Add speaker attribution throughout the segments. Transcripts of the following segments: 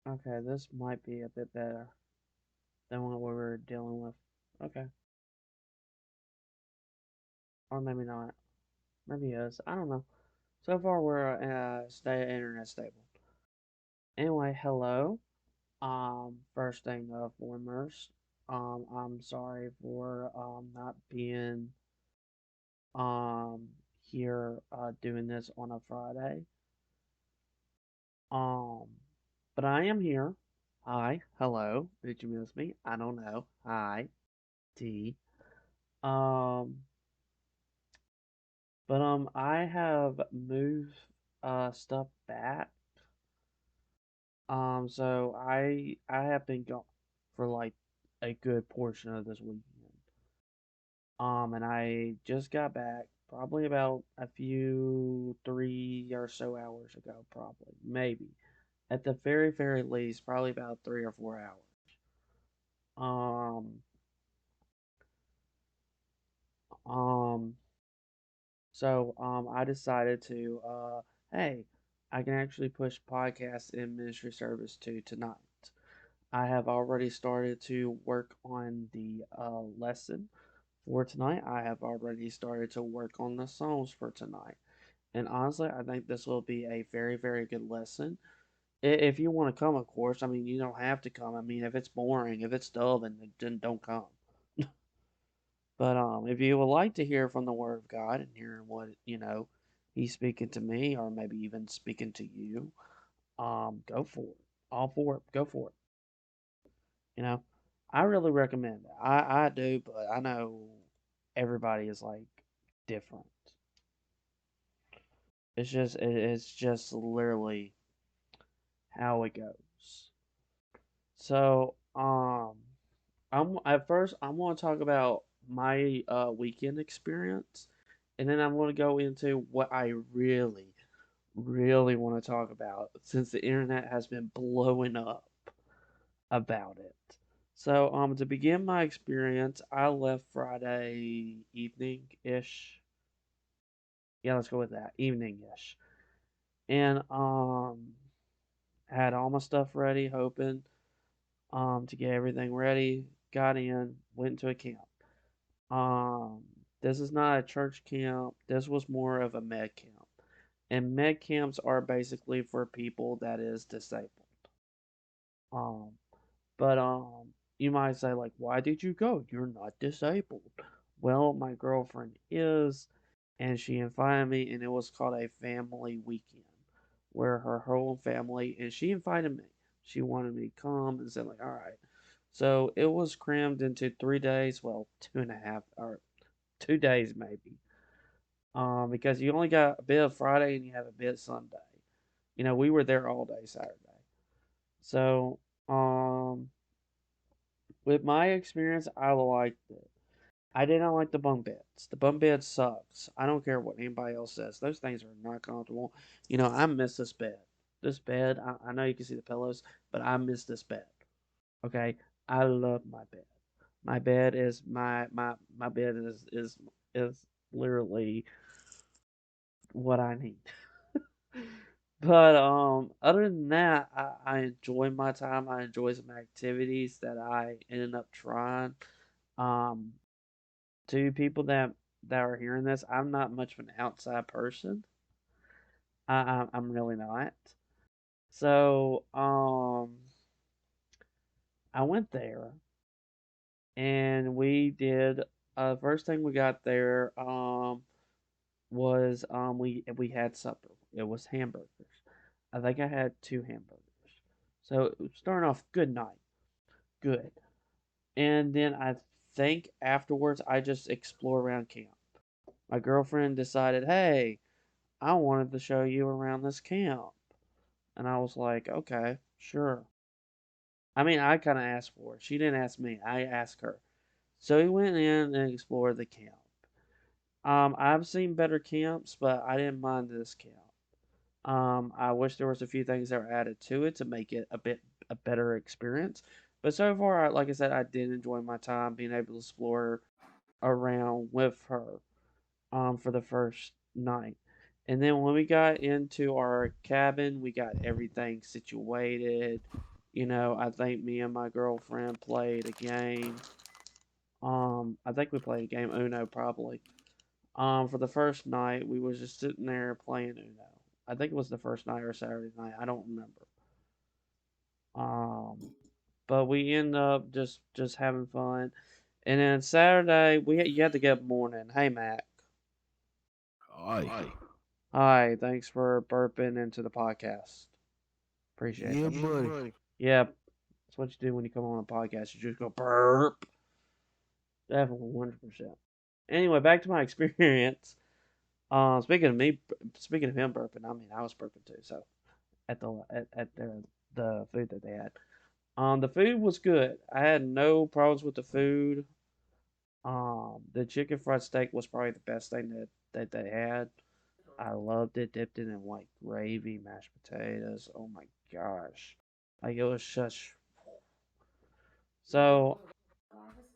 Speaker 1: Okay, this might be a bit better than what we were dealing with. Okay, or maybe not. Maybe it is. I don't know. So far, we're internet stable. Anyway, hello. First thing of foremost, I'm sorry for not being um here doing this on a Friday. Um, but I am here. Hi, hello. Did you miss me? I don't know. Hi, T. Um, but I have moved stuff back. So I have been gone for like a good portion of this weekend. And I just got back probably about a few 3 or so hours ago, probably maybe at the very least, probably about 3 or 4 hours. Um, um, I decided to hey, I can actually push podcast and ministry service to tonight. I have already started to work on the lesson for tonight. I have already started to work on the songs for tonight. And honestly, I think this will be a very good lesson. If you want to come, of course, I mean, you don't have to come. I mean, if it's boring, if it's dull, then don't come. But if you would like to hear from the Word of God and hear what He's speaking to me, or maybe even speaking to you, go for it. All for it. Go for it. You know, I really recommend it. I do, but I know everybody is like different. It's just literally how it goes. So I'm at first I'm going to talk about my weekend experience, and then I'm going to go into what I really want to talk about since the internet has been blowing up about it. So to begin my experience, I left Friday evening ish. Yeah, let's go with that evening ish, and had all my stuff ready, hoping to get everything ready. Got in, went to a camp. Um, this is not a church camp. This was more of a med camp. And med camps are basically for people that is disabled. Um, but you might say like, why did you go? You're not disabled. Well, my girlfriend is, and she invited me, and it was called a family weekend, where her whole family and she invited me. She wanted me to come and said like, all right. So it was crammed into 3 days, well, 2.5 or 2 days maybe. Because you only got a bit of Friday and you have a bit Sunday. We were there all day Saturday. So, um, with my experience, I liked it. I didn't like the bunk beds. The bunk bed sucks. I don't care what anybody else says. Those things are not comfortable. I miss this bed. This bed, I know you can see the pillows, but I miss this bed. Okay, I love my bed. My bed is my bed is literally what I need. But other than that, I enjoy my time. I enjoy some activities that I ended up trying. Um, to people that are hearing this, I'm not much of an outside person. I'm really not. So I went there and we did. First thing we got there was we had supper. It was hamburgers. I think I had two hamburgers. So starting off, good night, good. And then I think afterwards I just explore around camp. My girlfriend decided, hey, I wanted to show you around this camp. And I was like, okay, sure. I mean, I kind of asked for it. She didn't ask me, I asked her. So we went in and explored the camp. I've seen better camps, but I didn't mind this camp. I wish there was a few things that were added to it to make it a better experience. But so far, like I said, I did enjoy my time being able to explore around with her for the first night. And then when we got into our cabin, we got everything situated. I think me and my girlfriend played a game. I think we played a game Uno probably. For the first night, we was just sitting there playing Uno. I think it was the first night or Saturday night. I don't remember. Um, but we end up just having fun. And then Saturday, you had to get up morning. Hey, Mac.
Speaker 2: Hi.
Speaker 1: Hi, thanks for burping into the podcast. Appreciate
Speaker 2: Yeah,
Speaker 1: that.
Speaker 2: buddy.
Speaker 1: Yep, that's what you do when you come on a podcast. You just go burp. Definitely 100%. Anyway, back to my experience. Speaking of me, speaking of him burping, I mean I was burping too. So at the food that they had, the food was good. I had no problems with the food. The chicken fried steak was probably the best thing that they had. I loved it. Dipped it in white gravy, mashed potatoes. Oh my gosh, like it was such. So,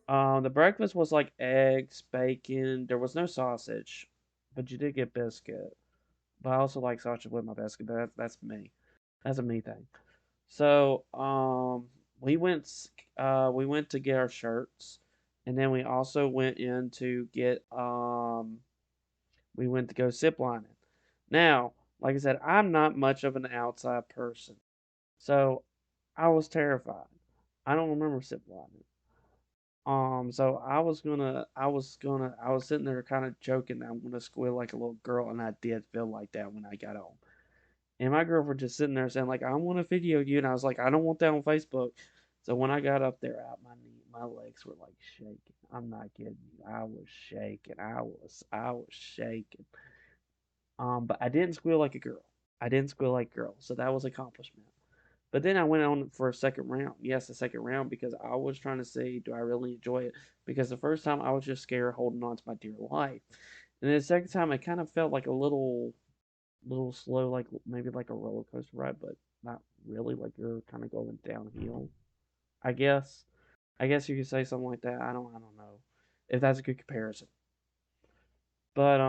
Speaker 1: the breakfast was like eggs, bacon. There was no sausage, but you did get biscuit. But I also like sausage with my biscuit. But that's me. That's a me thing. So, we went to get our shirts, and then we also went in to get we went to go zip lining. Now, like I said, I'm not much of an outside person, so I was terrified. I don't remember zip lining. So I was sitting there kind of joking that I'm gonna squeal like a little girl, and I did feel like that when I got home. And my girlfriend just sitting there saying like, "I want to video you," and I was like, "I don't want that on Facebook." So when I got up there, out my legs were like shaking. I'm not kidding you. I was shaking. I was shaking. But I didn't squeal like a girl. I didn't squeal like a girl, so that was an accomplishment. But then I went on for a second round. Yes, a second round because I was trying to see, do I really enjoy it? Because the first time I was just scared holding on to my dear life. And then the second time it kind of felt like a little slow, like maybe like a roller coaster ride, but not really. Like you're kind of going downhill. I guess. I guess you could say something like that. I don't know if that's a good comparison. But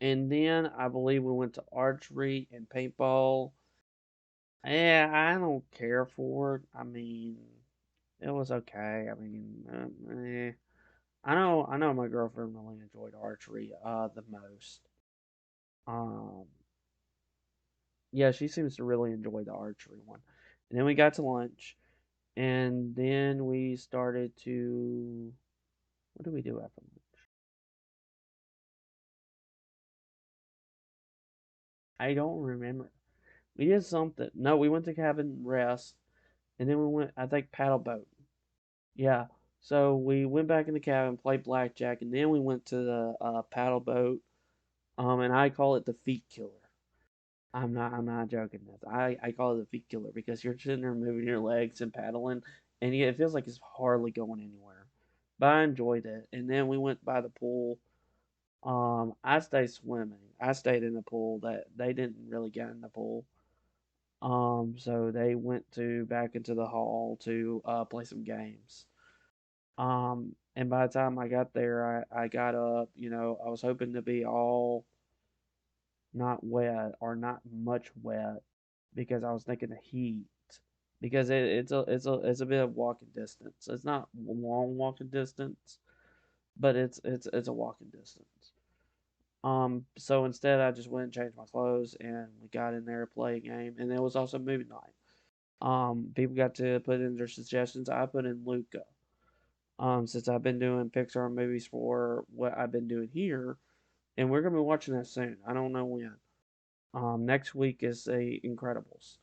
Speaker 1: and then I believe we went to archery and paintball. Yeah, I don't care for it. I mean, it was okay. I mean, I know my girlfriend really enjoyed archery the most. Um, yeah, she seems to really enjoy the archery one. And then we got to lunch, and then we started to. What did we do after lunch? I don't remember. We did something. No, we went to cabin rest, and then we went. I think paddle boat. Yeah. So we went back in the cabin, played blackjack, and then we went to the paddle boat. And I call it the feet killer. I'm not joking. This I call it the feet killer because you're sitting there moving your legs and paddling, and yeah, it feels like it's hardly going anywhere. But I enjoyed it. And then we went by the pool. I stayed swimming. I stayed in the pool. That they didn't really get in the pool. So they went to back into the hall to play some games. And by the time I got there, I got up. I was hoping to be all not wet or not much wet because I was thinking the heat because it's a bit of walking distance. It's not long walking distance, but it's a walking distance. So instead, I just went and changed my clothes and we got in there to play a game, and it was also movie night. People got to put in their suggestions. I put in Luca. Since I've been doing Pixar movies for what I've been doing here, and we're gonna be watching that soon. I don't know when. Next week is the Incredibles.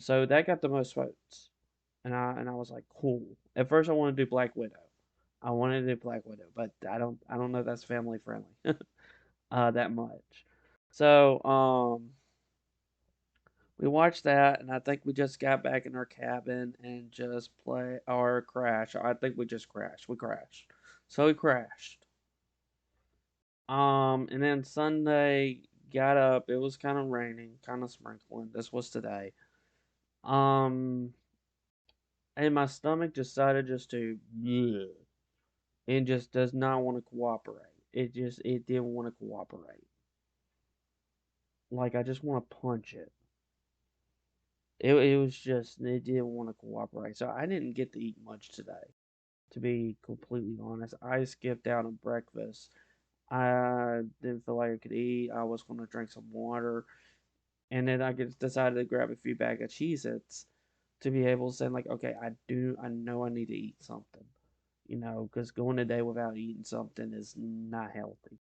Speaker 1: So that got the most votes, and I was like, cool. At first, I wanted to do Black Widow. I wanted to do Black Widow, but I don't know if that's family friendly, that much. So we watched that, and I think we just got back in our cabin and just play or crash. I think we just crashed. We crashed. So we crashed. And then Sunday got up. It was kind of raining, kind of sprinkling. This was today. Um, and my stomach decided just to, bleh, and just does not want to cooperate. It didn't want to cooperate. Like I just want to punch it. it was just it didn't want to cooperate. So I didn't get to eat much today. To be completely honest, I skipped out on breakfast. I didn't feel like I could eat. I was going to drink some water, and then I just decided to grab a few bag of Cheez-Its to be able to say like, okay, I know I need to eat something, because going a day without eating something is not healthy.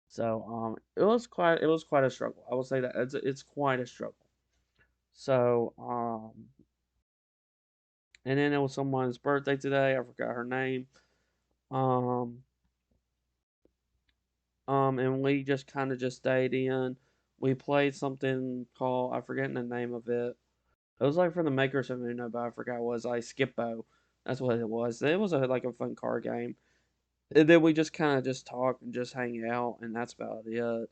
Speaker 1: So it was quite a struggle. I will say that it's quite a struggle. So and then it was someone's birthday today. I forgot her name. Um and we just kind of just stayed in. We played something called I forget the name of it. It was like from the makers of Uno, but I forgot what it was like Skippo. That's what it was. It was like a fun card game. And then we just kind of just talk and just hang out, and that's about it.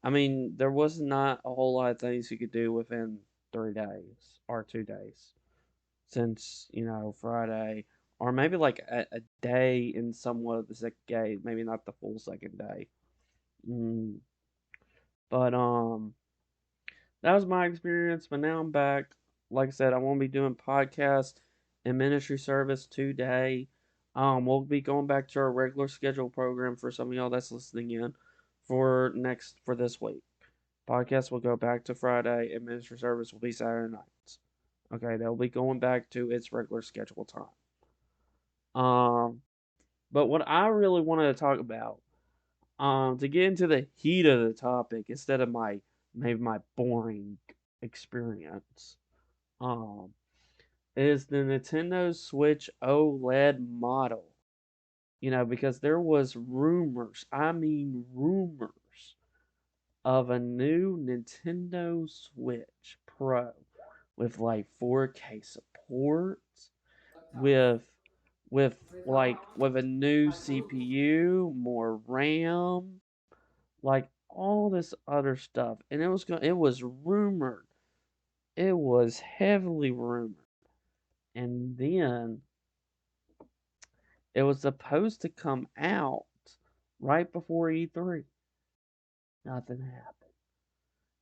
Speaker 1: I mean, there was not a whole lot of things you could do within 3 days or 2 days since Friday, or maybe like a day in somewhat of the second day, maybe not the full second day. Mm, but that was my experience. But now I'm back. Like I said, I won't be doing podcast and ministry service today. We'll be going back to our regular schedule program for some of y'all that's listening in for this week. Podcast will go back to Friday, and ministry service will be Saturday nights. Okay, they'll be going back to its regular schedule time. Um, but what I really wanted to talk about, to get into the heat of the topic instead of my boring experience, um, is the Nintendo Switch OLED model. Because there was rumors, I mean rumors, of a new Nintendo Switch Pro with like 4K support, with with a new CPU, more RAM, like all this other stuff. And it was rumored. It was heavily rumored. And then it was supposed to come out right before E3. Nothing happened.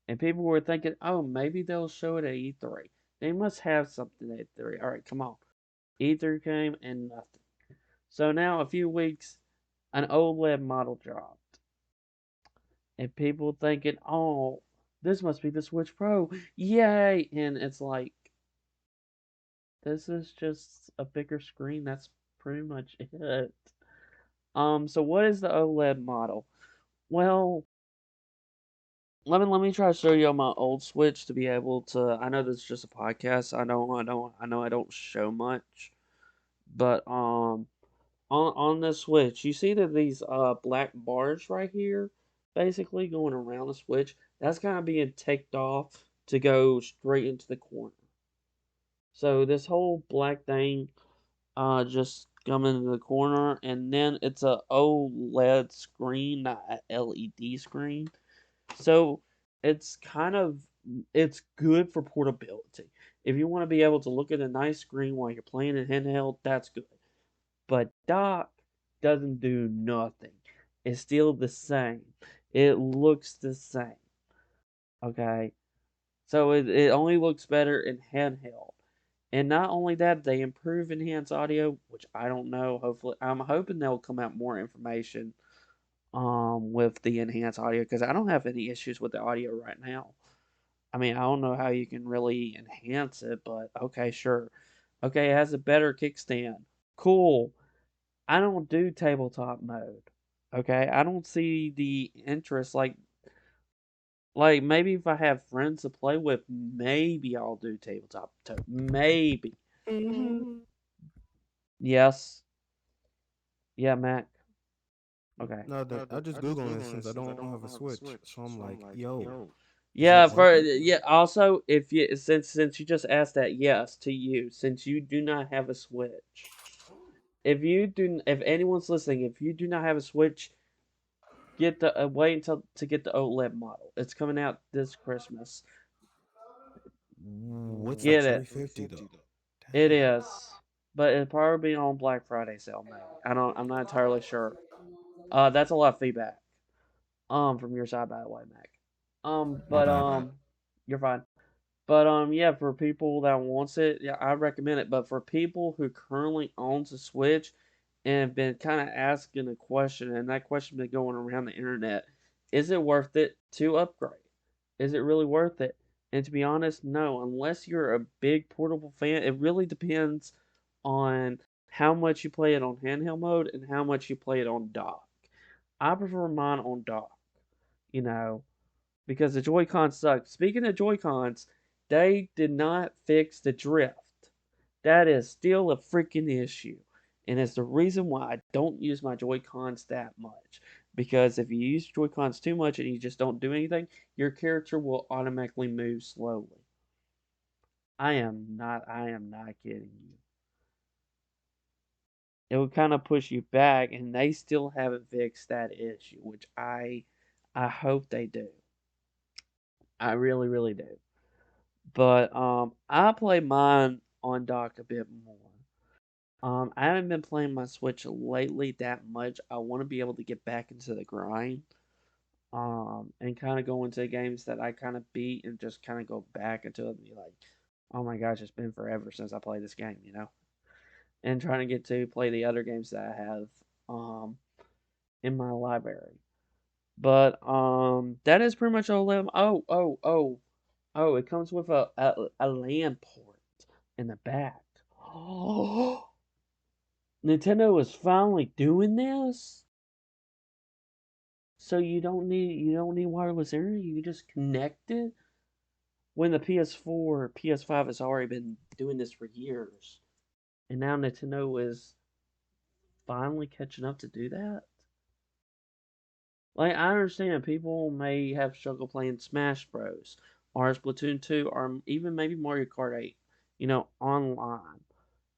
Speaker 1: And people were thinking, oh, maybe they'll show it at E3. They must have something at E3. All right, come on. E3 came and nothing. So now, a few weeks, an OLED model dropped. And people thinking, oh, this must be the Switch Pro. Yay! And it's like, this is just a bigger screen. That's pretty much it. So what is the OLED model? Well, let me try to show you on my old Switch to be able to. I know this is just a podcast. I know I don't show much, but on the Switch, you see that these black bars right here, basically going around the Switch. That's kind of being taked off to go straight into the corner. So this whole black thing just coming into the corner, and then it's a OLED screen, not a LED screen. So it's kind of it's good for portability. If you want to be able to look at a nice screen while you're playing in handheld, that's good. But dock doesn't do nothing. It's still the same. It looks the same. Okay. So it only looks better in handheld. And not only that, they improve enhanced audio, which I don't know. Hopefully, I'm hoping they'll come out more information with the enhanced audio because I don't have any issues with the audio right now. I mean, I don't know how you can really enhance it, but okay, sure. Okay, it has a better kickstand. Cool. I don't do tabletop mode. Okay, I don't see the interest. Like maybe if I have friends to play with, maybe I'll do tabletop. Maybe.
Speaker 2: Mm-hmm.
Speaker 1: Yes. Yeah, Mac. Okay.
Speaker 2: No, I just googling it since I don't have a Switch, so I'm like, yo, is it
Speaker 1: Yeah, for
Speaker 2: working?
Speaker 1: yeah. Also, if you since you just asked that, yes, to you, since you do not have a Switch. If anyone's listening, if you do not have a Switch, get the wait until to get the OLED model. It's coming out this Christmas.
Speaker 2: What's like
Speaker 1: Get
Speaker 2: three
Speaker 1: it.
Speaker 2: fifty though?
Speaker 1: It
Speaker 2: Dang.
Speaker 1: is, but it'll probably be on Black Friday sale. Maybe I don't. I'm not entirely sure. That's a lot of feedback. From your side, by the way, Mac.
Speaker 2: My
Speaker 1: But
Speaker 2: bad.
Speaker 1: you're fine. But yeah, for people that wants it, yeah, I recommend it. But for people who currently owns a Switch and have been kind of asking a question, and that question been going around the internet, is it worth it to upgrade? Is it really worth it? And to be honest, no. Unless you're a big portable fan, it really depends on how much you play it on handheld mode and how much you play it on dock. I prefer mine on dock. You know, because the Joy-Cons suck. Speaking of Joy-Cons, they did not fix the drift. That is still a freaking issue. And it's the reason why I don't use my Joy-Cons that much. Because if you use Joy-Cons too much and you just don't do anything, your character will automatically move slowly. I am not kidding you. It would kind of push you back and they still haven't fixed that issue, which I hope they do. I really really do. But I play mine on dock a bit more. I haven't been playing my Switch lately that much. I want to be able to get back into the grind. And kind of go into games that I kind of beat and just kind of go back into it and be like, oh my gosh, it's been forever since I played this game, you know? And trying to get to play the other games that I have um in my library. But that is pretty much all of them. Oh, it comes with a LAN port in the back. Oh, Nintendo is finally doing this. So you don't need wireless internet. You can just connect it. When the PS4, PS5 has already been doing this for years, and now Nintendo is finally catching up to do that. Like I understand people may have struggle playing Smash Bros. Or Splatoon 2 or even maybe Mario Kart 8, online,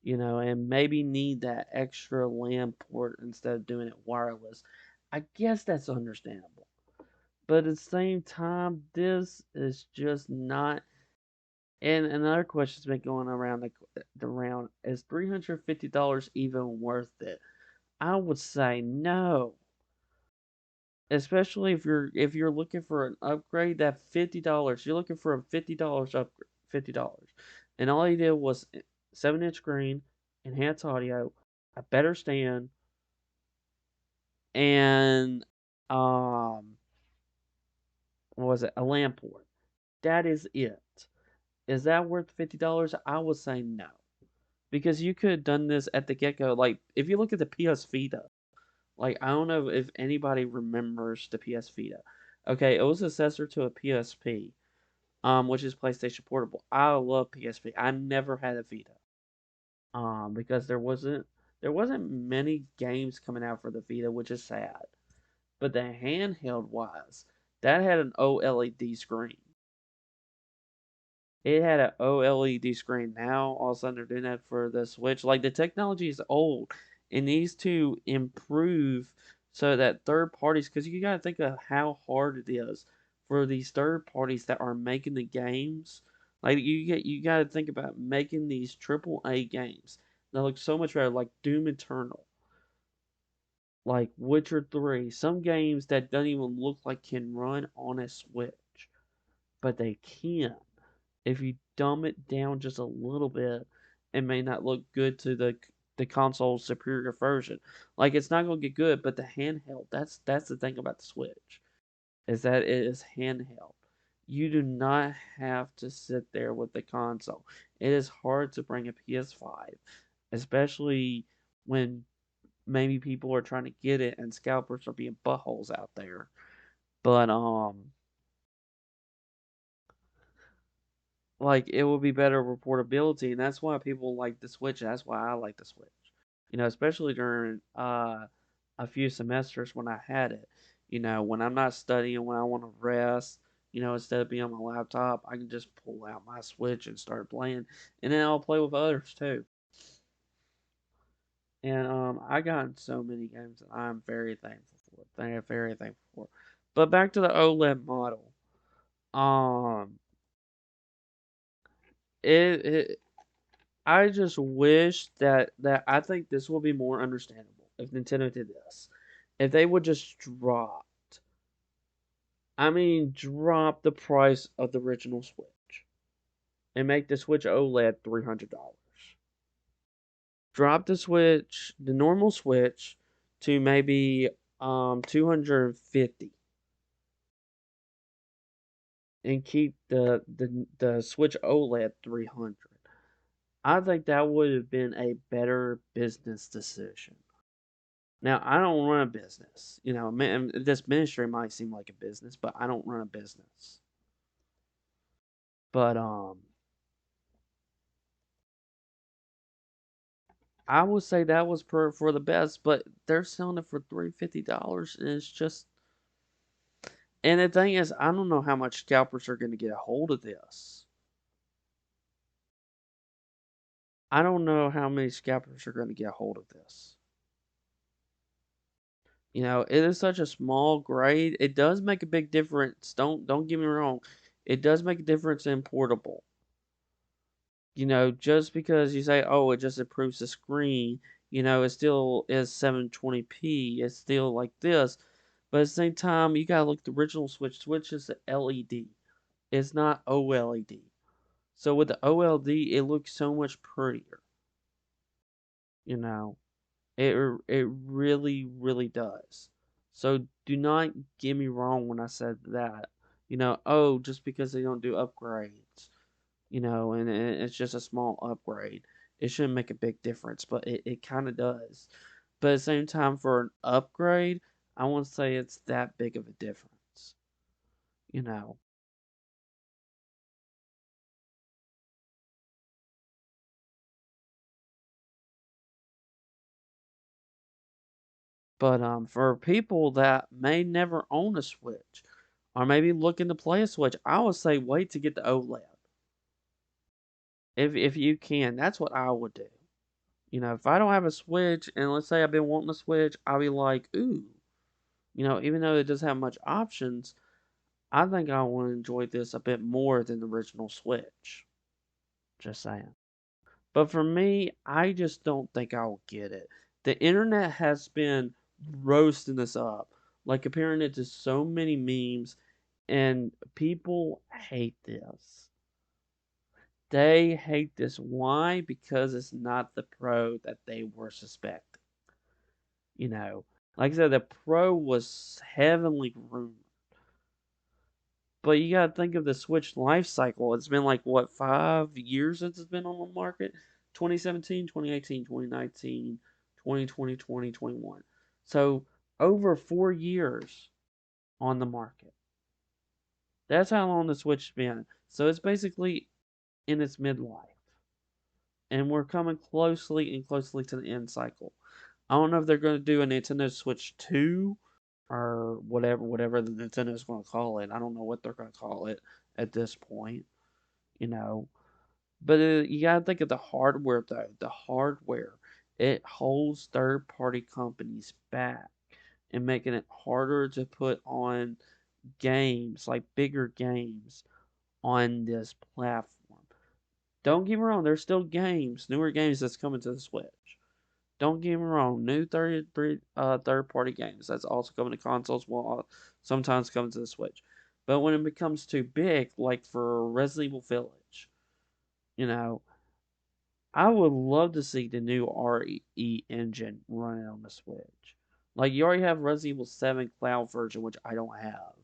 Speaker 1: and maybe need that extra LAN port instead of doing it wireless. I guess that's understandable. But at the same time, this is just not. And another question's been going around the round: is $350 even worth it? I would say no, especially if you're looking for an upgrade. That $50, you're looking for a $50 upgrade, $50, and all he did was 7-inch screen, enhanced audio, a better stand, and what was it? A LAN port. That is it. Is that worth $50? I would say no. Because you could have done this at the get go. Like, if you look at the PS Vita, like, I don't know if anybody remembers the PS Vita. Okay, it was a successor to a PSP, which is PlayStation Portable. I love PSP. I never had a Vita, because there wasn't many games coming out for the Vita, which is sad. But the handheld wise, that had an OLED screen. It had an OLED screen. Now all of a sudden they're doing that for the Switch. Like the technology is old. It needs to improve so that third parties, because you got to think of how hard it is for these third parties that are making the games. Like you got to think about making these triple A games that look so much better, like Doom Eternal, like Witcher 3. Some games that don't even look like can run on a Switch, but they can. If you dumb it down just a little bit, it may not look good to the console's superior version. Like it's not gonna get good, but the handheld, that's the thing about the Switch, is that it is handheld. You do not have to sit there with the console. It is hard to bring a PS5, especially when maybe people are trying to get it and scalpers are being buttholes out there. But like it will be better for portability, and that's why people like the Switch. That's why I like the Switch. Especially during a few semesters when I had it. When I'm not studying, when I want to rest. Instead of being on my laptop, I can just pull out my Switch and start playing, and then I'll play with others too. And I got so many games that I'm very thankful for. Very thankful for. But back to the OLED model. Um, it I just wish that I think this will be more understandable if Nintendo did this. If they would just drop the price of the original Switch. and make the Switch OLED $300. Drop the Switch, the normal Switch, to maybe 250, and keep the Switch OLED 300. I think that would have been a better business decision. Now, I don't run a business. This ministry might seem like a business, but I don't run a business. But I would say that was for the best. But they're selling it for $350, and it's just. And the thing is, I don't know how much scalpers are going to get a hold of this. I don't know how many scalpers are going to get a hold of this. It is such a small grade. It does make a big difference. Don't get me wrong. It does make a difference in portable. Just because you say, oh, it just improves the screen, it still is 720p. It's still like this. But at the same time, you gotta look at the original Switch. Switch is LED. It's not OLED. So with the OLED, it looks so much prettier. You know, it really really does. So do not get me wrong when I said that. Oh, just because they don't do upgrades, and it's just a small upgrade. It shouldn't make a big difference, but it kind of does. But at the same time, for an upgrade, I won't say it's that big of a difference, you know. But for people that may never own a Switch, or maybe looking to play a Switch, I would say wait to get the OLED. If you can, that's what I would do. If I don't have a Switch, and let's say I've been wanting a Switch, I'll be like, ooh, even though it doesn't have much options, I think I will enjoy this a bit more than the original Switch. Just saying. But for me, I just don't think I'll get it. The internet has been roasting this up, like comparing it to so many memes, and people hate this. They hate this. Why? Because it's not the Pro that they were suspecting. You know, like I said, the Pro was heavily rumored. But you gotta think of the Switch life cycle. It's been like what, 5 years since it's been on the market? 2017, 2018, 2019, 2020, 2021. So over 4 years on the market. That's how long the Switch has been. So it's basically in its midlife. And we're coming closely and closely to the end cycle. I don't know if they're going to do a Nintendo Switch 2 or whatever the Nintendo's going to call it. I don't know what they're going to call it at this point, you know. But you got to think of the hardware though. The hardware, it holds third-party companies back and making it harder to put on games, like bigger games, on this platform. Don't get me wrong, there's still games, newer games that's coming to the Switch. Don't get me wrong, new third party games that's also coming to consoles will sometimes come to the Switch. But when it becomes too big, like for Resident Evil Village, you know, I would love to see the new RE engine running on the Switch. Like you already have Resident Evil 7 cloud version, which I don't have.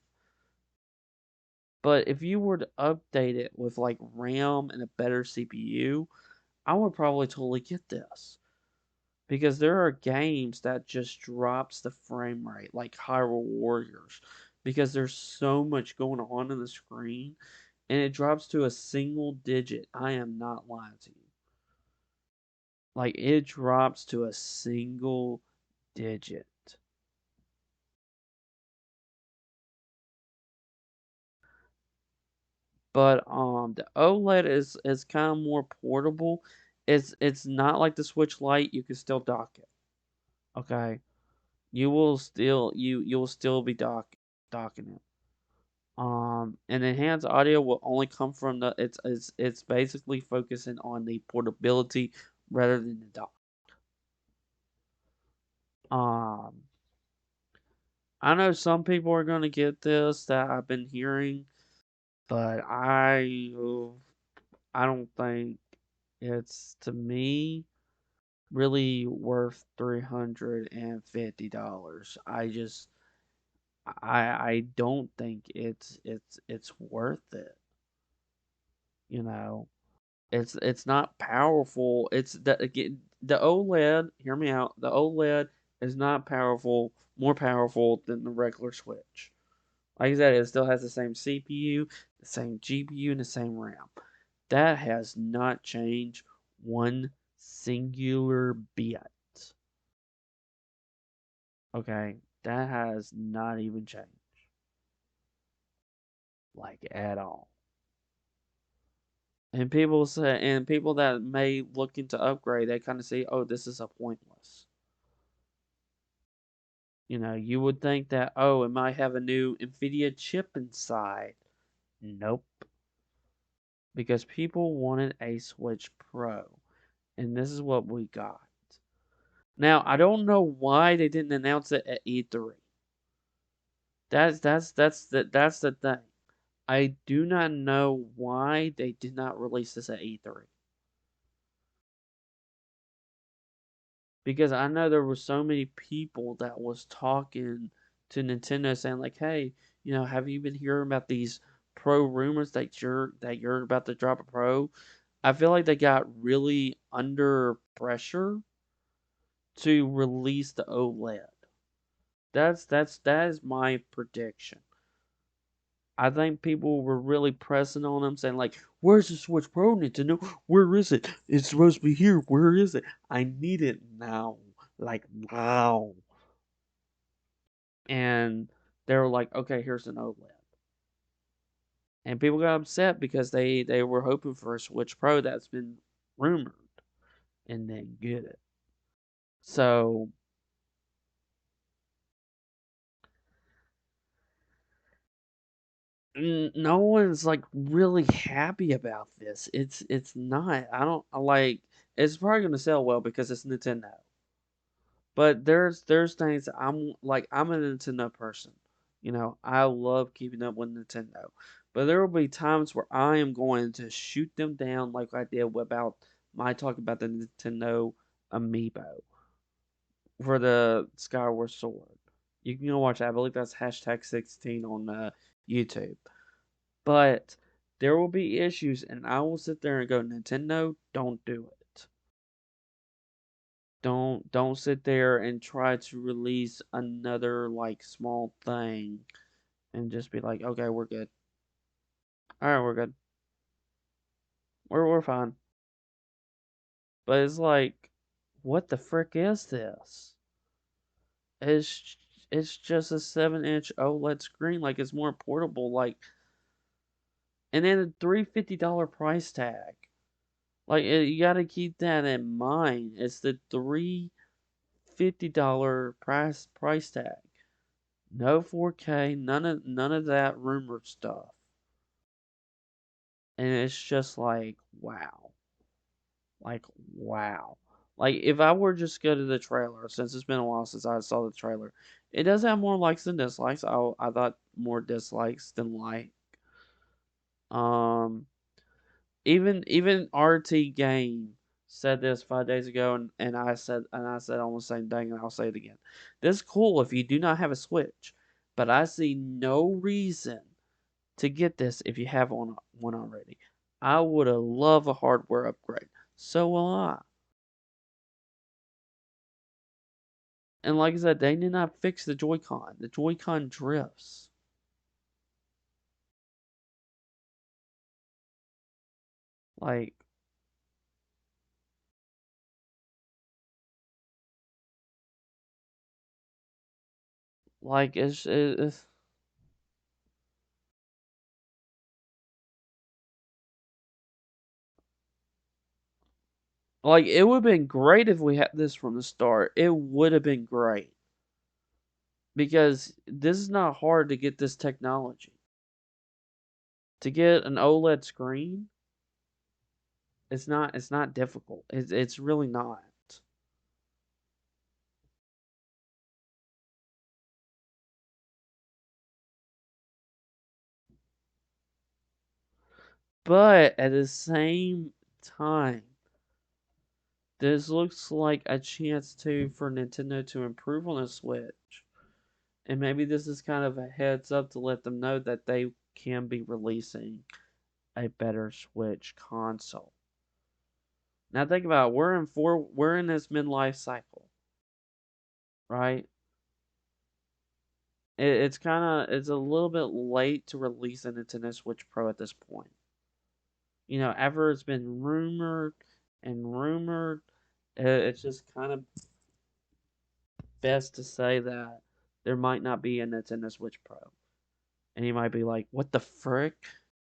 Speaker 1: But if you were to update it with like RAM and a better CPU, I would probably totally get this. Because there are games that just drops the frame rate, like Hyrule Warriors, because there's so much going on in the screen, and it drops to a single digit. I am not lying to you. Like it drops to a single digit. But the OLED is kind of more portable. It's not like the Switch Lite. You can still dock it. Okay, you'll still be docking it. And enhanced audio will only come from it's basically focusing on the portability rather than the dock. Um, I know some people are gonna get this that I've been hearing, but I don't think it's, to me, really worth $350. I don't think it's worth it. You know, it's not powerful. It's the again the OLED. Hear me out. The OLED is not powerful, more powerful than the regular Switch. Like I said, it still has the same CPU, the same GPU, and the same RAM. That has not changed one singular bit. Okay, that has not even changed, like at all. And people that may look into upgrade, they kind of say, "Oh, this is a pointless." You would think that, oh, it might have a new Nvidia chip inside. Nope, because people wanted a Switch Pro, and this is what we got. Now, I don't know why they didn't announce it at E3. That's the thing. I do not know why they did not release this at E3. Because I know there were so many people that was talking to Nintendo saying like, "Hey, have you been hearing about these pro rumors that you're about to drop a pro?" I feel like they got really under pressure to release the OLED. That is my prediction. I think people were really pressing on them, saying like, "Where's the Switch Pro, Nintendo? Where is it? It's supposed to be here. Where is it? I need it now, like now." And they were like, "Okay, here's an OLED." And people got upset because they were hoping for a Switch Pro that's been rumored and then get it. So no one's like really happy about this. It's not. I don't like. It's probably gonna sell well because it's Nintendo. But there's things I'm like. I'm a Nintendo person. I love keeping up with Nintendo. But there will be times where I am going to shoot them down like I did about my talk about the Nintendo Amiibo for the Skyward Sword. You can go watch that. I believe that's hashtag 16 on YouTube. But there will be issues, and I will sit there and go, Nintendo, don't do it. Don't sit there and try to release another like small thing and just be like, okay, we're good. All right, we're good. We're fine. But it's like, what the frick is this? It's just a 7-inch OLED screen. Like it's more portable. Like, and then a $350 price tag. Like you got to keep that in mind. It's the $350 price tag. No 4K, none of that rumored stuff. And it's just like, wow. Like, wow. Like, if I were just go to the trailer, since it's been a while since I saw the trailer, it does have more likes than dislikes. I thought more dislikes than like. Um, even RT Game said this 5 days ago, and I said almost the same thing, and I'll say it again. This is cool if you do not have a Switch, but I see no reason to get this if you have one already. I would have loved a hardware upgrade. So will I. And like I said, they did not fix the Joy-Con. The Joy-Con drifts. Like, it's like it would have been great if we had this from the start. It would have been great because this is not hard to get this technology. To get an OLED screen, it's not difficult. It's really not. But at the same time, this looks like a chance to for Nintendo to improve on the Switch. And maybe this is kind of a heads up to let them know that they can be releasing a better Switch console. Now think about it, we're in this midlife cycle, right? It's a little bit late to release a Nintendo Switch Pro at this point. After it's been rumored and rumored, it's just kind of best to say that there might not be a Nintendo Switch Pro. And you might be like, what the frick?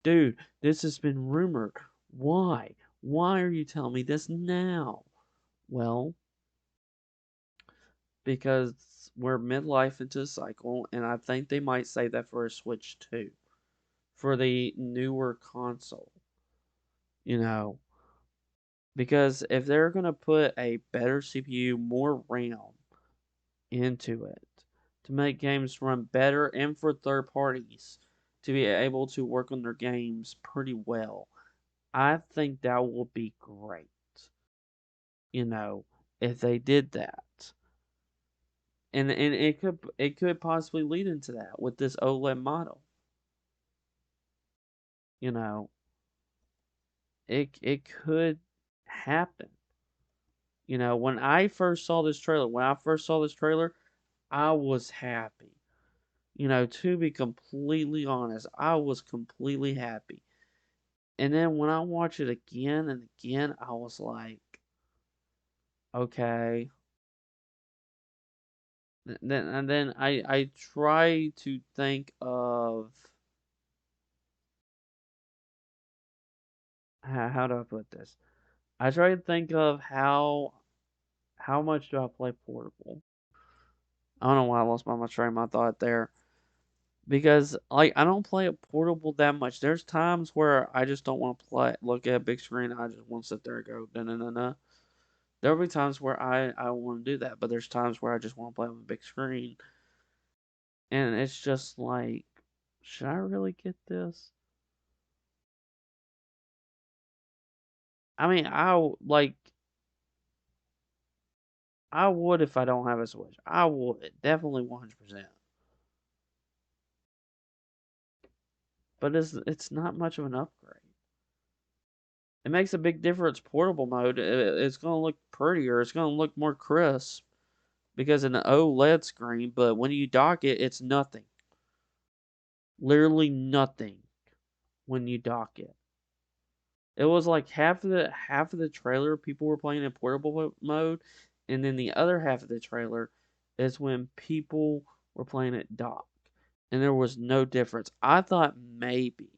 Speaker 1: Dude, this has been rumored. Why? Why are you telling me this now? Well, because we're midlife into a cycle, and I think they might say that for a Switch too, for the newer console. You know, because if they're gonna put a better CPU, more RAM into it to make games run better, and for third parties to be able to work on their games pretty well, I think that will be great. You know, if they did that. And it could possibly lead into that with this OLED model. You know, it could happen. When I first saw this trailer, I was happy. To be completely honest, I was completely happy. And then when I watch it again and again, I was like, okay. And then I try to think of how do I put this? I try to think of how much do I play portable? I don't know why I lost my train of my thought there. Because like I don't play it portable that much. There's times where I just don't want to look at a big screen. I just want to sit there and go da na na na. There'll be times where I want to do that, but there's times where I just want to play on a big screen, and it's just like, should I really get this? I mean, I would if I don't have a Switch. I would definitely 100%. But it's not much of an upgrade. It makes a big difference. Portable mode, it's gonna look prettier. It's gonna look more crisp because of an OLED screen. But when you dock it, it's nothing. Literally nothing when you dock it. It was like half of the trailer people were playing in portable mode, and then the other half of the trailer is when people were playing it dock, and there was no difference. I thought maybe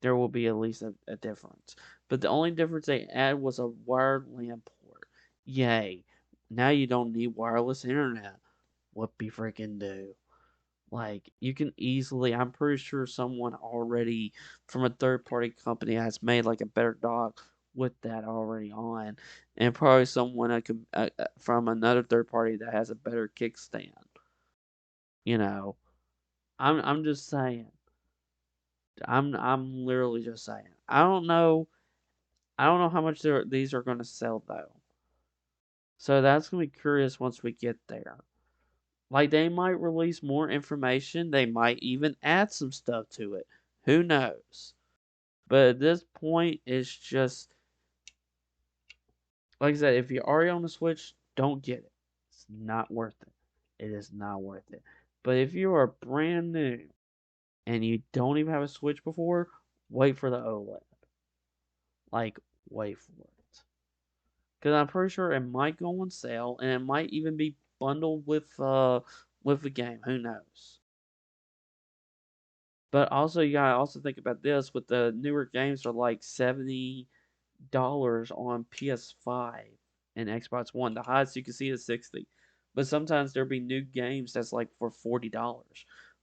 Speaker 1: there will be at least a difference, but the only difference they add was a wired LAN port. Yay! Now you don't need wireless internet. Whoopie freaking do. Like you can easily, I'm pretty sure someone already from a third party company has made like a better dock with that already on, and probably someone from another third party that has a better kickstand. You know, I'm just saying. I'm literally just saying. I don't know how much these are going to sell though. So that's going to be curious once we get there. Like they might release more information, they might even add some stuff to it. Who knows? But at this point, it's just like I said. If you're already on the Switch, don't get it. It's not worth it. It is not worth it. But if you are brand new and you don't even have a Switch before, wait for the OLED. Like, wait for it. Because I'm pretty sure it might go on sale, and it might even be bundled with the game. Who knows? But also, you gotta also think about this: with the newer games are like $70 on PS5 and Xbox One. The highest you can see is 60. But sometimes there'll be new games that's like for $40.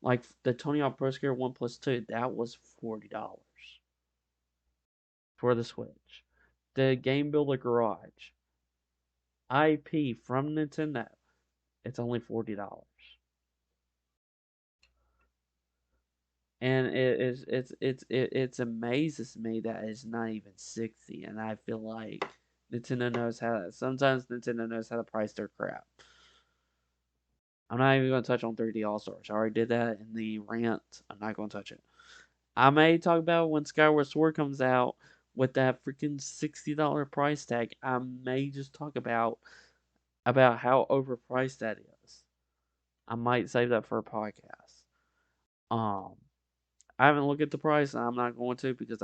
Speaker 1: Like the Tony Hawk Pro Skater 1 Plus 2, that was $40 for the Switch. The Game Builder Garage IP from Nintendo, it's only $40. and it's amazes me that it's not even 60, and I feel like Nintendo knows how. Sometimes Nintendo knows how to price their crap. I'm not even going to touch on 3D All Stars. I already did that in the rant. I'm not going to touch it. I may talk about when Skyward Sword comes out with that freaking $60 price tag. I may just talk about how overpriced that is. I might save that for a podcast. Um, I haven't looked at the price, and I'm not going to because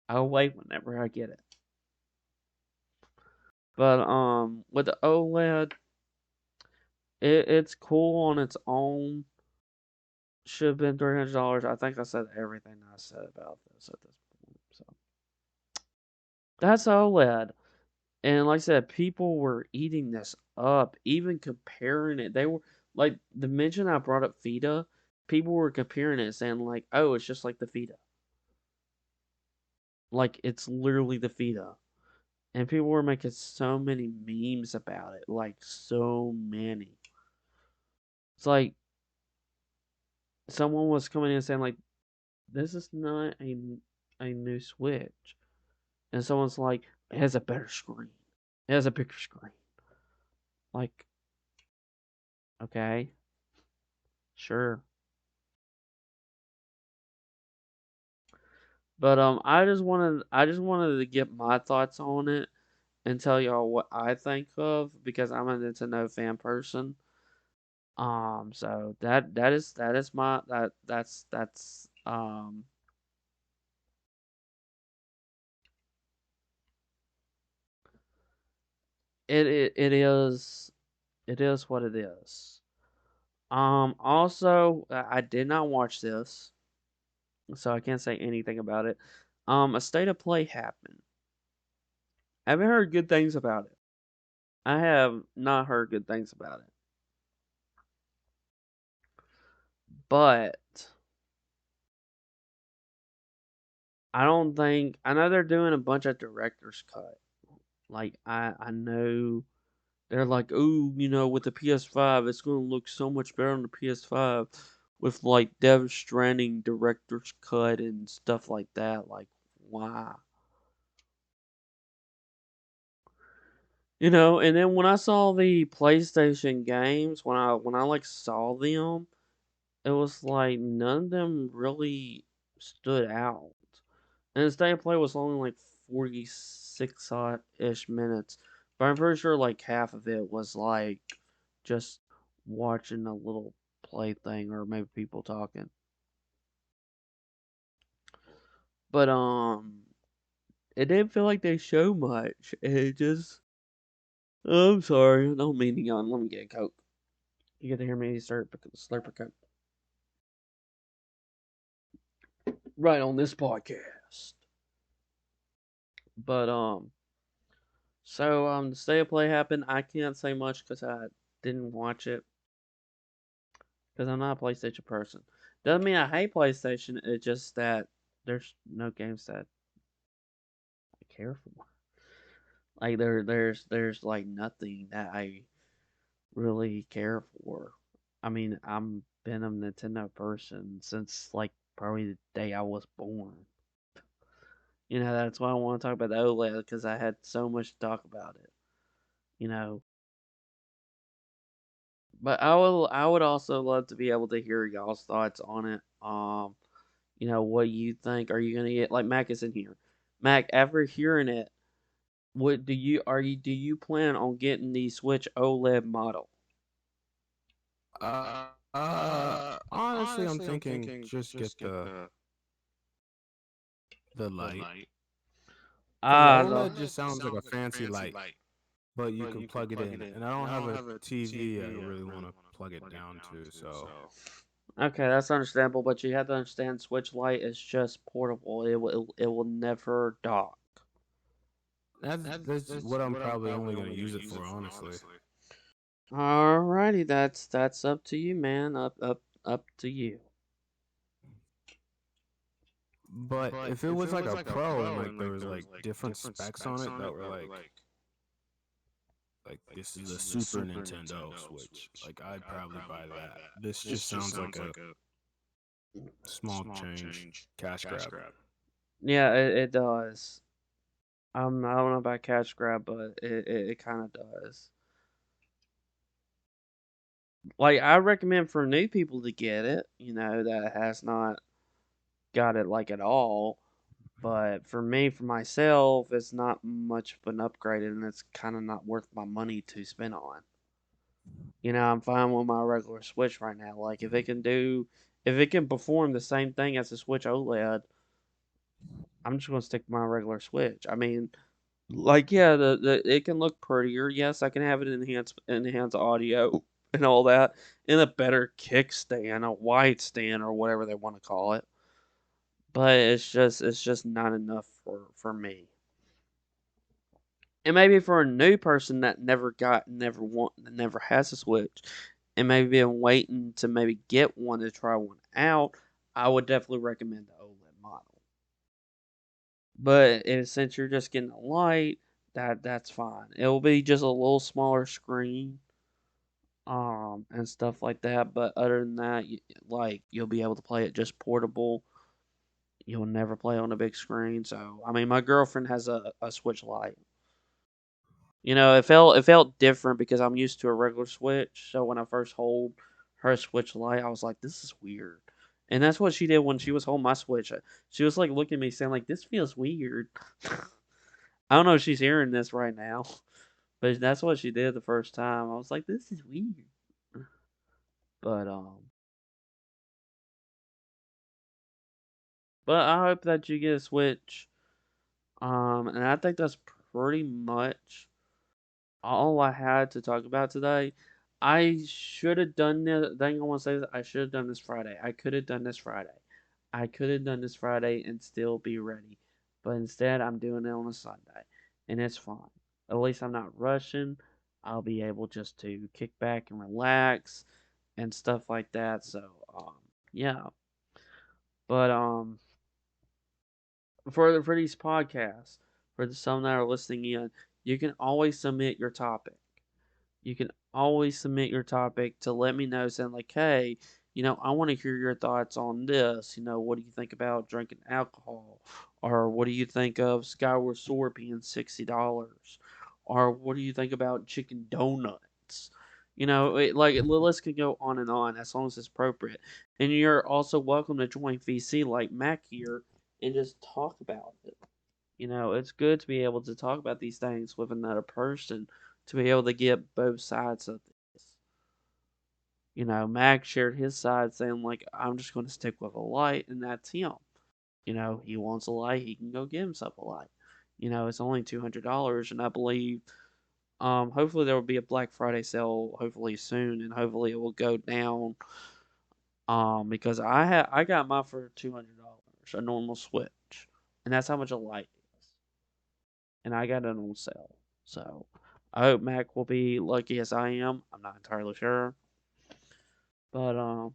Speaker 1: I'll wait whenever I get it. But with the OLED, it's cool on its own. Should have been $300. I think I said everything I said about this at this point. So that's OLED. And like I said, people were eating this up, even comparing it. They were like the mention I brought up Vita, people were comparing it, saying like, "Oh, it's just like the Vita, like it's literally the Vita." And people were making so many memes about it, like so many. It's like someone was coming in saying like, "This is not a new Switch," and someone's like, "It has a better screen. It has a bigger screen." Like, okay, sure. But I just wanted to get my thoughts on it and tell y'all what I think of because I'm a Nintendo fan person. So that is my that's it is what it is. Also I did not watch this, so I can't say anything about it. A state of play happened. I haven't heard good things about it. I have not heard good things about it, but I don't think I know they're doing a bunch of director's cut. Like I know they're like, oh, with the PS5, it's gonna look so much better on the PS5 with like Dev Stranding director's cut and stuff like that. Like, why? And then when I saw the PlayStation games, when I like saw them, it was like none of them really stood out. And the state of play was only like 46 odd ish minutes. But I'm pretty sure like half of it was like just watching a little play thing or maybe people talking. But it didn't feel like they show much. It just I'm sorry, I don't mean to yawn. Let me get a coke. You get to hear me slurp a coke. Right on this podcast. But the state of play happened. I can't say much because I didn't watch it because I'm not a PlayStation person. Doesn't mean I hate PlayStation. It's just that there's no games that I care for. Like there's like nothing that I really care for. I mean, I'm been a Nintendo person since like probably the day I was born. That's why I want to talk about the OLED because I had so much to talk about it. You know, but I would also love to be able to hear y'all's thoughts on it. What you think? Are you gonna get like Mac is in here? Mac, after hearing it, what do you plan on getting the Switch OLED model?
Speaker 2: Honestly, I'm thinking just get the light because the
Speaker 1: I love
Speaker 2: OLED just sounds like a fancy light, but you can plug it in, and I don't have a TV I really want to plug it down to, so
Speaker 1: Okay, that's understandable, but you have to understand Switch Lite is just portable. It will never dock.
Speaker 2: that's what I'm probably only gonna use it for, honestly.
Speaker 1: Alrighty, that's up to you, man. Up to you.
Speaker 2: But if it was like a Pro and like there was like different specs on it that were like this is a Super Nintendo Switch, like I'd probably buy that. This just sounds like a Small change, cash grab.
Speaker 1: Yeah, it does. I don't know about cash grab, but it kind of does. Like I recommend for new people to get it, that has not got it like at all. But for me, for myself, it's not much of an upgrade, and it's kind of not worth my money to spend on. I'm fine with my regular Switch right now. Like if it can perform the same thing as the Switch OLED, I'm just gonna stick to my regular Switch. I mean, like yeah, the it can look prettier. Yes, I can have it enhance audio and all that, and a better kickstand, a wide stand, or whatever they want to call it. But it's just not enough for me. And maybe for a new person that never has a Switch, and maybe been waiting to maybe get one to try one out, I would definitely recommend the OLED model. But since you're just getting a light, that's fine. It'll be just a little smaller screen, and stuff like that. But other than that, like you'll be able to play it just portable. You'll never play on a big screen. So I mean, my girlfriend has a Switch Lite. It felt different because I'm used to a regular Switch. So when I first hold her Switch Lite, I was like, "This is weird," and that's what she did when she was holding my Switch. She was like looking at me, saying like, "This feels weird." I don't know if she's hearing this right now, but that's what she did the first time. I was like, "This is weird," but I hope that you get a Switch. And I think that's pretty much all I had to talk about today. I should have done the thing I want to say is I should have done this Friday. I could have done this Friday. I could have done this Friday and still be ready. But instead I'm doing it on a Sunday. And it's fine. At least I'm not rushing. I'll be able just to kick back and relax and stuff like that. So yeah. But for these podcasts, for the some that are listening in, you can always submit your topic. You can always submit your topic to let me know, saying like, hey, I want to hear your thoughts on this. What do you think about drinking alcohol? Or what do you think of Skyward Sword being $60? Or what do you think about chicken donuts? The list can go on and on as long as it's appropriate. And you're also welcome to join VC like Mac here and just talk about it. It's good to be able to talk about these things with another person to be able to get both sides of this. Mac shared his side saying, like, I'm just going to stick with a light, and that's him. He wants a light, he can go get himself a light. It's only $200, and I believe, hopefully there will be a Black Friday sale, hopefully soon, and hopefully it will go down. Because I got mine for $200, a normal Switch, and that's how much a light is. And I got it on sale. So I hope Mac will be lucky as I am. I'm not entirely sure, but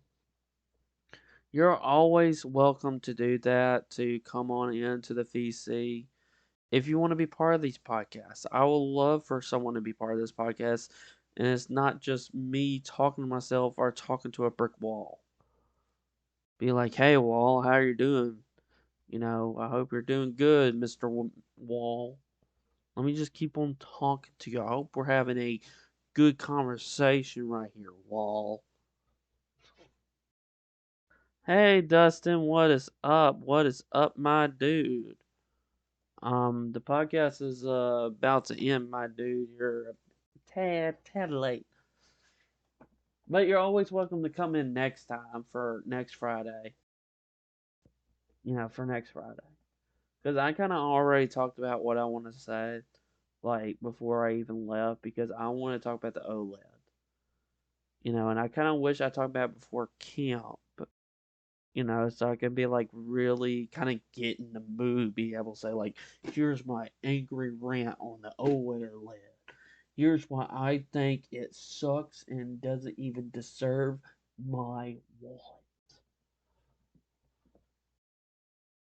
Speaker 1: you're always welcome to do that. To come on into the VC if you want to be part of these podcasts. I would love for someone to be part of this podcast, and it's not just me talking to myself or talking to a brick wall. Be like, hey, Wall, how you doing? I hope you're doing good, Mister Wall. Let me just keep on talking to you. I hope we're having a good conversation right here, Wall. Hey, Dustin, what is up? What is up, my dude? The podcast is about to end, my dude. You're a tad late, but you're always welcome to come in next time for next Friday. For next Friday, because I kind of already talked about what I want to say, like before I even left, because I want to talk about the OLED. And I kind of wish I talked about it before camp, so I can be like really kind of get in the mood, be able to say like, here's my angry rant on the OLED. Here's why I think it sucks and doesn't even deserve my wallet.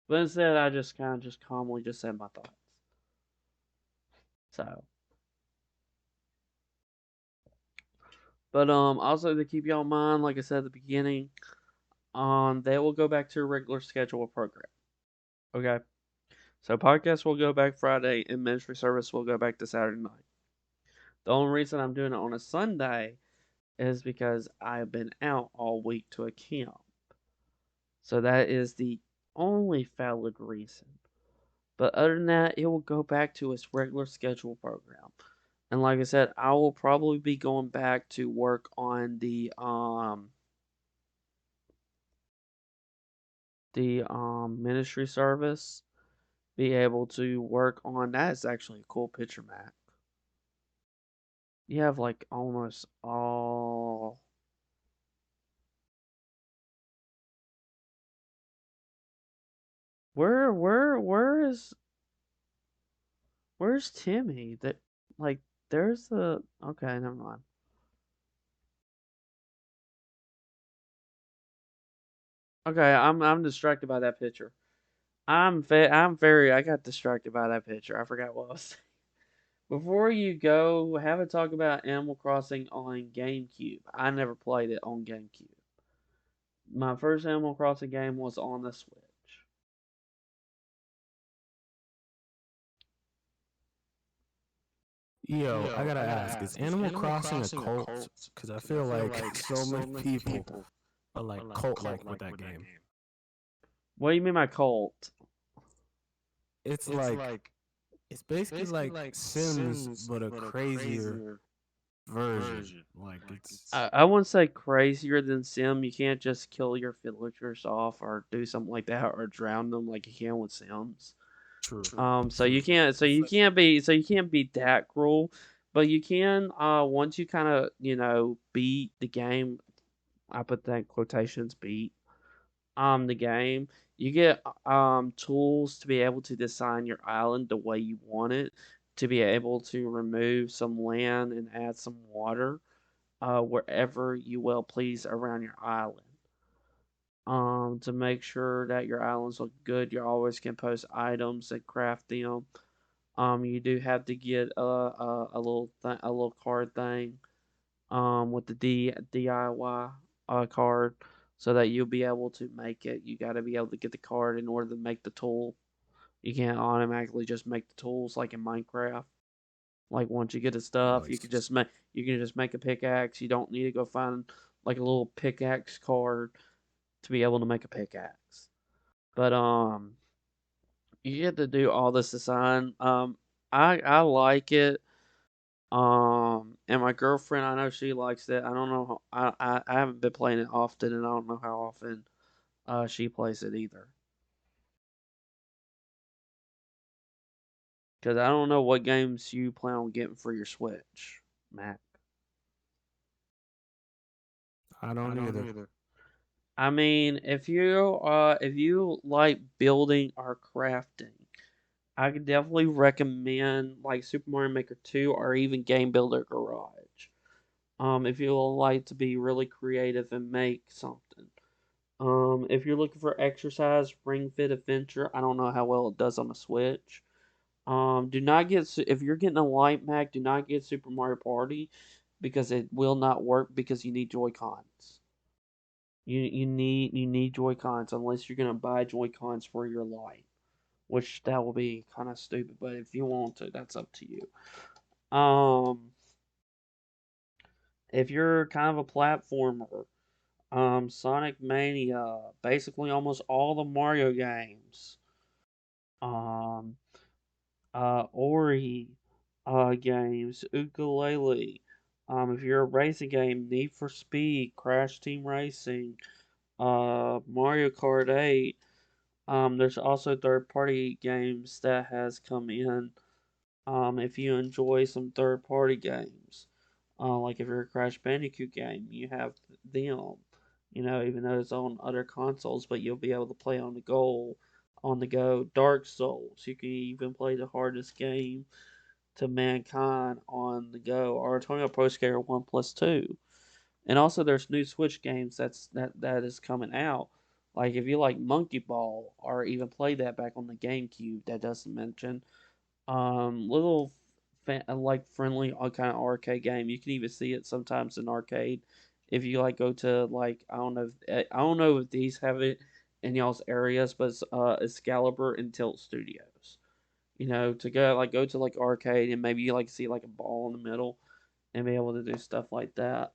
Speaker 1: But instead, I just kind of just calmly just said my thoughts. So, but also to keep y'all in mind, like I said at the beginning, they will go back to a regular schedule program. Okay. So podcast will go back Friday and ministry service will go back to Saturday night. The only reason I'm doing it on a Sunday is because I've been out all week to a camp. So that is the only valid reason. But other than that, it will go back to its regular schedule program. And like I said, I will probably be going back to work on the ministry service. Be able to work on that is actually a cool picture, Matt. You have like almost all. Where's Timmy? That like there's the okay, never mind. Okay, I'm distracted by that picture. I'm very I got distracted by that picture. I forgot what I was saying. Before you go, have a talk about Animal Crossing on GameCube. I never played it on GameCube. My first Animal Crossing game was on the Switch.
Speaker 2: Yo, I gotta ask, is Animal Crossing a cult? Because I feel like so many people are like cult like with that game.
Speaker 1: What do you mean by cult?
Speaker 2: It's like it's basically like Sims but a crazier version. Like it's
Speaker 1: I wouldn't say crazier than Sim. You can't just kill your villagers off or do something like that or drown them like you can with Sims.
Speaker 2: true,
Speaker 1: So
Speaker 2: true.
Speaker 1: you can't
Speaker 2: It's like
Speaker 1: so you can't be that cruel, but you can once you kind of beat the game. I put that in quotations beat the game. You get tools to be able to design your island the way you want it, to be able to remove some land and add some water wherever you will please around your island. To make sure that your islands look good, you always can post items and craft them. You do have to get a little card thing with the DIY card so that you'll be able to make it. You got to be able to get the card in order to make the tool. You can't automatically just make the tools like in Minecraft. Like once you get the
Speaker 2: oh,
Speaker 1: stuff,
Speaker 2: it's
Speaker 1: you can just make a pickaxe. You don't need to go find like a little pickaxe card to be able to make a pickaxe. But you get to do all this design. I like it. And my girlfriend, I know she likes it. I don't know. I haven't been playing it often, and I don't know how often she plays it either. Because I don't know what games you plan on getting for your Switch, Mac.
Speaker 2: I don't either.
Speaker 1: I mean, if you like building or crafting, I could definitely recommend like Super Mario Maker 2 or even Game Builder Garage. If you like to be really creative and make something. If you're looking for exercise, Ring Fit Adventure. I don't know how well it does on the Switch. Do not get if you're getting a light Mac, do not get Super Mario Party because it will not work because you need Joy Cons. You need Joy Cons unless you're gonna buy Joy Cons for your light, which that will be kind of stupid. But if you want to, that's up to you. Um, if you're kind of a platformer, Sonic Mania, basically almost all the Mario games. Um, Ori games, Ukulele. If you're a racing game, Need for Speed, Crash Team Racing, Mario Kart 8. There's also third-party games that has come in. If you enjoy some third-party games, like if you're a Crash Bandicoot game, you have them. Even though it's on other consoles, but you'll be able to play on the go. Dark Souls, you can even play the hardest game to mankind on the go, or Antonio Pro Skater 1 plus 2. And also there's new Switch games that is coming out. Like if you like Monkey Ball or even play that back on the GameCube, that doesn't mention little like friendly kind of arcade game. You can even see it sometimes in arcade if you like go to like I don't know if these have it in y'all's areas, but it's Excalibur and Tilt Studios. You know, to go to like arcade and maybe you like see like a ball in the middle and be able to do stuff like that.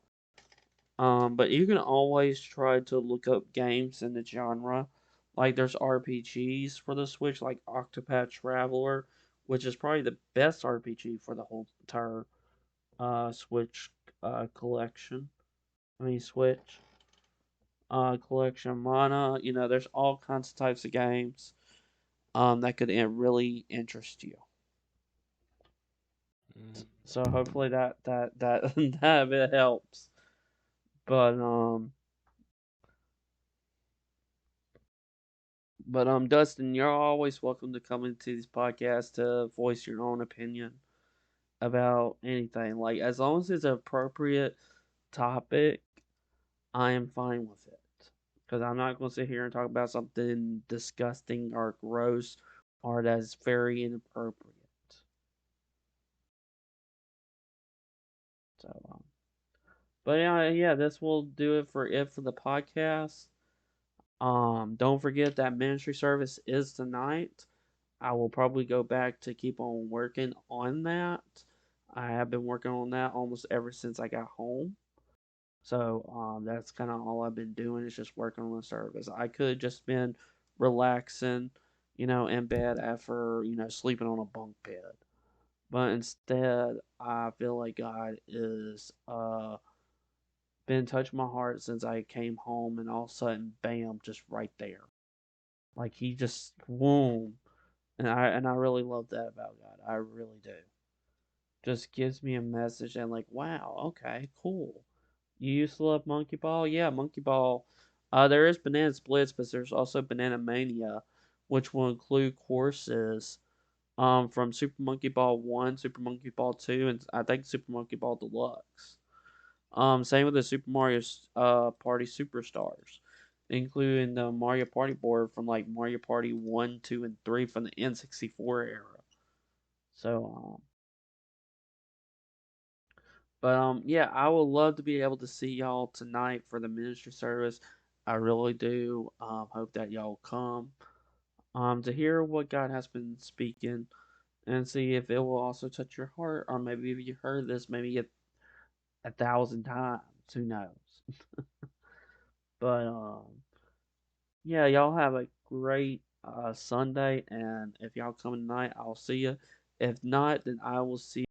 Speaker 1: But you can always try to look up games in the genre. Like there's RPGs for the Switch, like Octopath Traveler, which is probably the best RPG for the whole entire Switch collection. I mean Switch collection. Mana. You know, there's all kinds of types of games that could really interest you.
Speaker 2: Mm.
Speaker 1: So hopefully that that bit helps. But Dustin, you're always welcome to come into these podcasts to voice your own opinion about anything. Like as long as it's an appropriate topic, I am fine with it. Because I'm not going to sit here and talk about something disgusting or gross or that's very inappropriate. So, but yeah, this will do it for the podcast. Don't forget that ministry service is tonight. I will probably go back to keep on working on that. I have been working on that almost ever since I got home. So that's kind of all I've been doing is just working on the service. I could have just been relaxing, you know, in bed after, you know, sleeping on a bunk bed. But instead, I feel like God is been touching my heart since I came home, and all of a sudden, bam, just right there. Like he just boom, and I really love that about God. I really do. Just gives me a message and like, wow, okay, cool. You used to love Monkey Ball? Yeah, Monkey Ball. There is Banana Splits, but there's also Banana Mania, which will include courses from Super Monkey Ball 1, Super Monkey Ball 2, and I think Super Monkey Ball Deluxe. Same with the Super Mario Party Superstars, including the Mario Party board from like Mario Party 1, 2, and 3 from the N64 era. So, yeah, I would love to be able to see y'all tonight for the ministry service. I really do. Hope that y'all come to hear what God has been speaking and see if it will also touch your heart, or maybe if you heard this maybe a thousand times. Who knows? But yeah, y'all have a great Sunday, and if y'all come tonight, I'll see you. If not, then I will see